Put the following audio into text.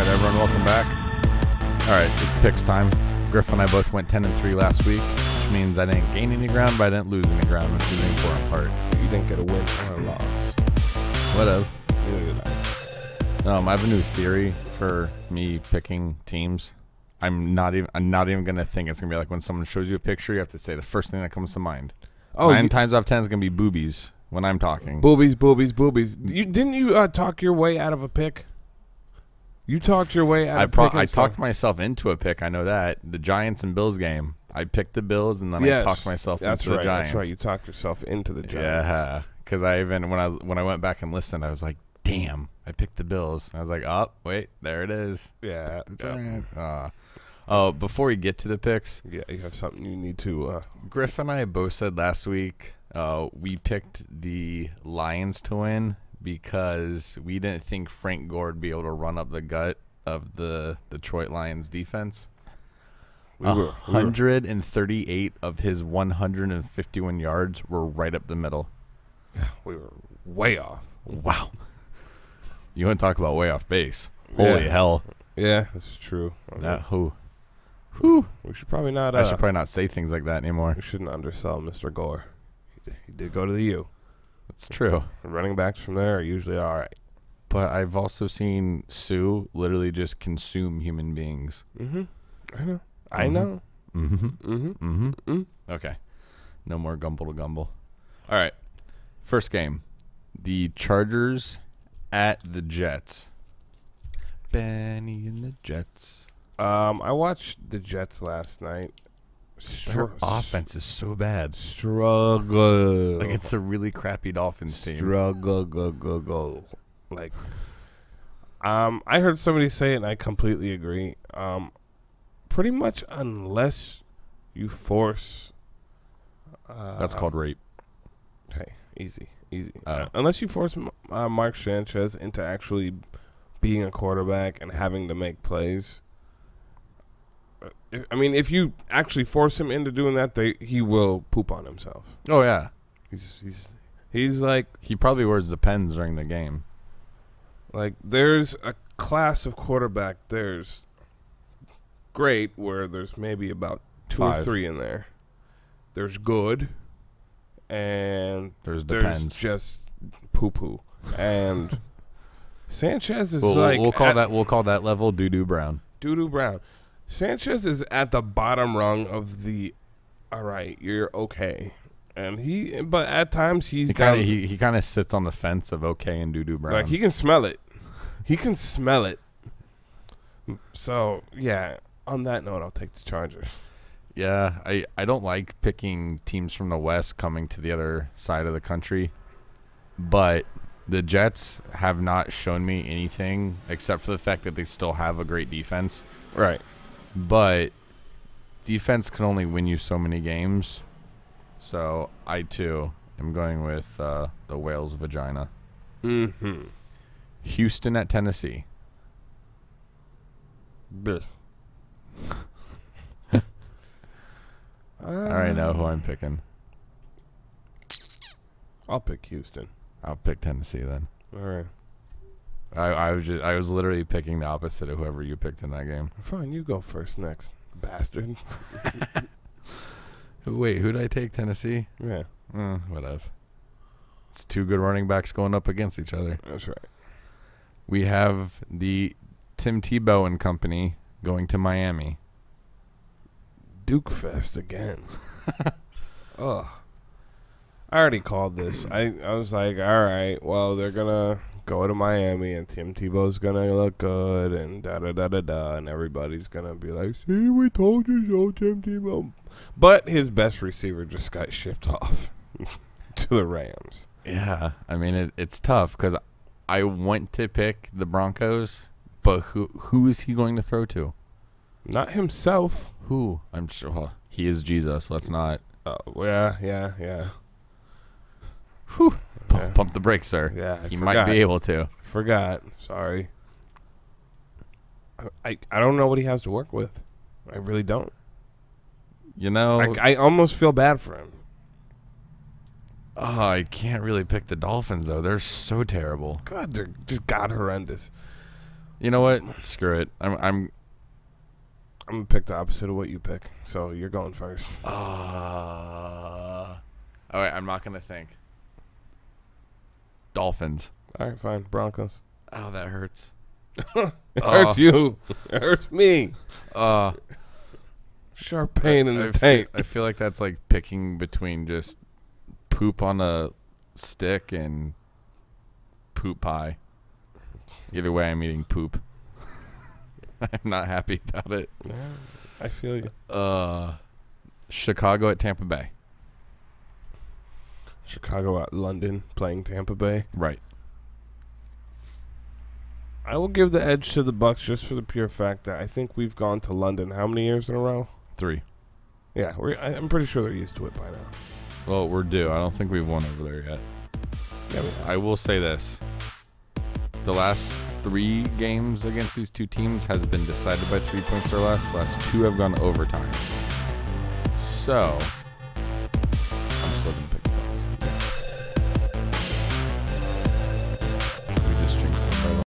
right, everyone, welcome back. All right, it's picks time. Griff and I both went 10-3 last week, which means I didn't gain any ground, but I didn't lose any ground, which is the important part. You didn't get a win or a loss. Whatever. Neither did I. I have a new theory for me picking teams. I'm not even gonna think it's gonna be like when someone shows you a picture, you have to say the first thing that comes to mind. Oh, 9 times out of 10 is gonna be boobies when I'm talking. Boobies. Didn't you talk your way out of a pick? You talked your way out of a pick. I talked myself into a pick. I know that the Giants and Bills game. I picked the Bills and then I talked myself into the Giants. That's right. You talked yourself into the Giants. Yeah, because I even when I went back and listened, I was like, damn, I picked the Bills. I was like, oh wait, there it is. Yeah. Before we get to the picks, yeah, you have something you need to. Griff and I both said last week we picked the Lions to win because we didn't think Frank Gore would be able to run up the gut of the Detroit Lions defense. 138 of his 151 yards were right up the middle. Yeah, we were way off. Wow. You want to talk about way off base? Holy hell. Yeah, that's true. Whew. We should probably not. I should probably not say things like that anymore. We shouldn't undersell Mr. Gore. He did go to the U. That's true. Running backs from there are usually all right. But I've also seen Sue literally just consume human beings. I know. Okay. No more gumble to gumble. All right. First game. The Chargers at the Jets. Benny and the Jets. I watched the Jets last night. Their offense is so bad. Struggle. Like, it's a really crappy Dolphins team. Struggle. Like, I heard somebody say it, and I completely agree. Pretty much unless you force. That's called rape. Hey, easy. Unless you force Mark Sanchez into actually being a quarterback and having to make plays. I mean, if you actually force him into doing that, he will poop on himself. Oh yeah, he's like, he probably wears the pens during the game. Like, there's a class of quarterback. There's great where there's maybe about 2 or 3 in there. There's good, and there's just poo poo. And Sanchez is we'll call that level doo-doo brown. Doo-doo brown. Sanchez is at the bottom rung of the, all right, you're okay. And but at times he kind of sits on the fence of okay and doo-doo brown. Like, he can smell it. So, yeah, on that note, I'll take the Chargers. Yeah, I don't like picking teams from the West coming to the other side of the country. But the Jets have not shown me anything except for the fact that they still have a great defense. Right. But defense can only win you so many games. So I, too, am going with the Whale's vagina. Houston at Tennessee. I already know who I'm picking. I'll pick Houston. I'll pick Tennessee then. All right. I was literally picking the opposite of whoever you picked in that game. Fine, you go first next, bastard. Wait, who did I take? Tennessee? Yeah. Whatever. It's 2 good running backs going up against each other. That's right. We have the Tim Tebow and company going to Miami. Duke Fest again. Ugh. I already called this. I was like, all right, well, they're going to go to Miami and Tim Tebow's going to look good and da-da-da-da-da, and everybody's going to be like, see, we told you so, Tim Tebow. But his best receiver just got shipped off to the Rams. Yeah, I mean, it's tough because I went to pick the Broncos, but who is he going to throw to? Not himself. Who? I'm sure he is Jesus. Let's not. Yeah. Whew. Pump the brakes, sir. Yeah, he might be able to. Forgot. Sorry. I don't know what he has to work with. I really don't. You know, I almost feel bad for him. Oh, I can't really pick the Dolphins, though. They're so terrible. God, they're just god horrendous. You know what? Screw it. I'm gonna pick the opposite of what you pick. So you're going first. all right, I'm not gonna think. Dolphins. All right, fine. Broncos. Oh, that hurts. It hurts you. It hurts me. Sharp pain in the tank. I feel like that's like picking between just poop on a stick and poop pie. Either way, I'm eating poop. I'm not happy about it. Yeah, I feel you. Chicago at Tampa Bay. Chicago at London playing Tampa Bay. Right. I will give the edge to the Bucks just for the pure fact that I think we've gone to London how many years in a row? 3. Yeah, I'm pretty sure they're used to it by now. Well, we're due. I don't think we've won over there yet. Yeah, I will say this. The last 3 games against these two teams has been decided by 3 points or less. The last 2 have gone to overtime. So, I'm still going to pick